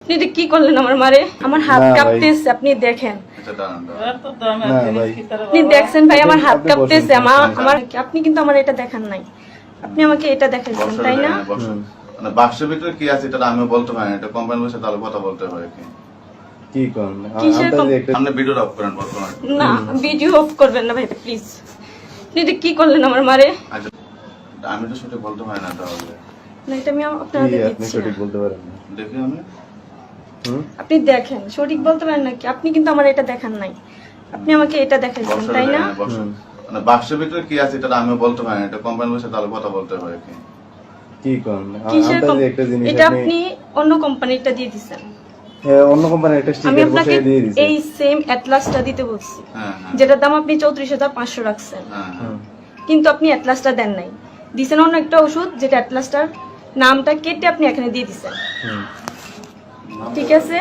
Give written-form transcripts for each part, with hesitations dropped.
আপনি কি করলেন আমার মারে? আমার হাত কাঁপতেছে, আপনি দেখেন। আপনি দেখছেন ভাই, আমার হাত কাঁপতেছে। আমার আপনি কিন্তু আমার এটা দেখান নাই, আপনি আমাকে এটা দেখাইছেন, তাই না? মানে বাক্সের ভিতরে কি আছে এটা আমি বলতে পারি না, এটা কোম্পানির বসে তাহলে কথা বলতে হয় কি কি করেন আপনি ভিডিও অফ করেন বর্তমানে। না, ভিডিও অফ করবেন না ভাই, প্লিজ। আপনি কি করলেন আমার মারে? আচ্ছা, আমি তো সঠিক বলতে পারি না তাহলে। না, এটা আমি আপনাদের আপনি দিচ্ছি সঠিক না। বলতে পারেন না। দেখি আমি আপনি দেখেন, সঠিক বলতে পারেন নাকি? আপনি কিন্তু আমার এটা দেখান নাই, আপনি আমাকে এটা দেখাইছেন, তাই না? মানে বাক্সের ভিতরে কি আছে এটা আমি বলতে পারি না, এটা কোম্পানির বসে তাহলে কথা বলতে হয় কি কি করেন একটা জিনিস এটা আপনি অন্য কোম্পানিটা দিয়ে দিবেন। হ্যাঁ, অন্য কোম্পানির একটা আমি স্টিকার আপনাকে বসিয়ে দিয়ে দিয়েছি। এই সেম অ্যাটলাসটা দিতে বলছি, হ্যাঁ, যেটার দাম আপনি 34,500 রাখছেন, কিন্তু আপনি অ্যাটলাসটা দেন নাই, দিছেন অন্য একটা ওষুধ, যেটা অ্যাটলাসটার নামটা কেটে আপনি এখানে দিয়ে দিছেন। ঠিক আছে,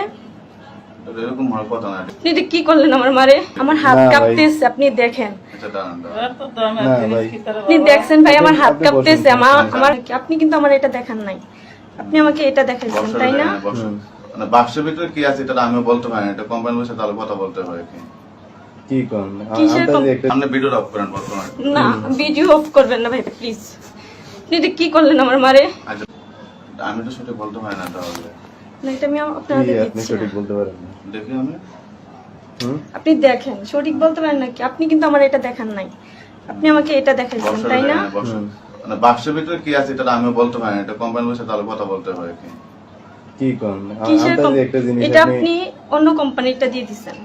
এরকম হওয়ার কথা না। আপনি কি করলেন আমার মারে? আমার হাত কাঁপতেছে, আপনি দেখেন। আপনি দেখছেন ভাই, আমার হাত কাঁপতেছে। আপনি কিন্তু আমার এটা দেখান নাই, আপনি আমাকে এটা দেখাইছেন, তাই না? মানে বাক্সের ভিতরে কি আছে এটা আমি বলতে পারি না, এটা কোম্পানির বসে তাহলে কথা বলতে হয় কি কি করেন আপনি ভিডিও অফ করেন বর্তমানে। না, ভিডিও অফ করবেন না ভাই, প্লিজ। আপনি কি করলেন আমার মারে? আচ্ছা, আমি তো সঠিক বলতে পারি না তাহলে। না, এটা আমি আপনাদের আপনি দিচ্ছি সঠিক না। বলতে পারেন না। দেখি আমি আপনি দেখেন, সঠিক বলতে পারেন নাকি? আপনি কিন্তু আমার এটা দেখান নাই, আপনি আমাকে এটা দেখাইছেন, তাই না? মানে বাক্সের ভিতরে কি আছে এটা আমি বলতে পারি না, এটা কোম্পানির বসে তাহলে কথা বলতে হয় কি কি করেন একটা জিনিস এটা আপনি অন্য কোম্পানিটা দিয়ে দিবেন।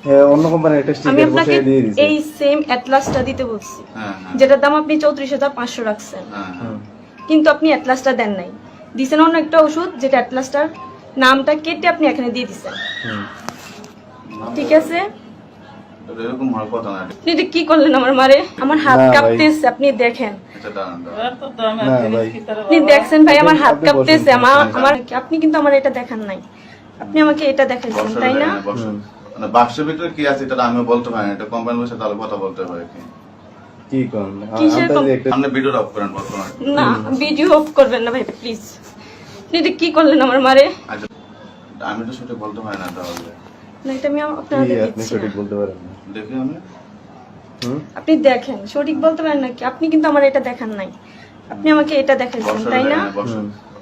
হ্যাঁ, অন্য কোম্পানির একটা আমি স্টিকার আপনাকে বসিয়ে দিয়ে দিয়েছি। এই সেম অ্যাটলাসটা দিতে বলছি, হ্যাঁ, যেটার দাম আপনি 34,500 রাখছেন, কিন্তু আপনি অ্যাটলাসটা দেন নাই, দিছেন অন্য একটা ওষুধ, যেটা অ্যাটলাসটার নামটা কেটে আপনি এখানে দিয়ে দিছেন। ঠিক আছে, এরকম হওয়ার কথা না। আপনি কি করলেন আমার মারে? আমার হাত কাঁপতেছে, আপনি দেখেন। আপনি দেখছেন ভাই, আমার হাত কাঁপতেছে। আপনি কিন্তু আমার এটা দেখান নাই, আপনি আমাকে এটা দেখাইছেন, তাই না? মানে বাক্সের ভিতরে কি আছে এটা আমি বলতে পারি না, এটা কোম্পানির বসে তাহলে কথা বলতে হয় কি কি করেন আপনি ভিডিও অফ করেন বর্তমানে। না, ভিডিও অফ করবেন না ভাই, প্লিজ। আপনি কি করলেন আমার মারে? আচ্ছা, আমি তো সঠিক বলতে পারি না তাহলে। না, এটা আমি আপনাদের আপনি দিচ্ছি সঠিক না। বলতে পারেন না। দেখি আমি আপনি দেখেন, সঠিক বলতে পারেন নাকি? আপনি কিন্তু আমার এটা দেখান নাই, আপনি আমাকে এটা দেখাইছেন, তাই না?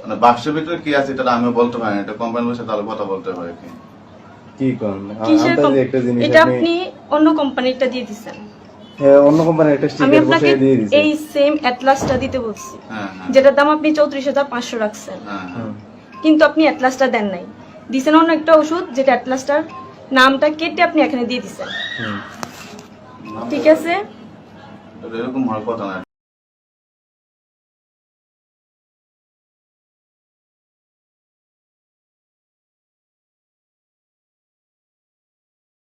মানে বাক্সের ভিতরে কি আছে এটা আমি বলতে পারি না, এটা কোম্পানির বসে তাহলে কথা বলতে হয় কি কি করেন একটা জিনিস এটা আপনি অন্য কোম্পানিটা দিয়ে দিবেন। হ্যাঁ, অন্য কোম্পানির একটা আমি স্টিকার আপনাকে বসিয়ে দিয়ে দিয়েছি। এই সেম অ্যাটলাসটা দিতে বলছি, যেটার দাম আপনি 34,500 রাখছেন, কিন্তু আপনি অ্যাটলাসটা দেন নাই, দিছেন অন্য একটা ওষুধ, যেটা অ্যাটলাসটার নামটা কেটে আপনি এখানে দিয়ে দিছেন। ঠিক আছে, এরকম হওয়ার কথা না।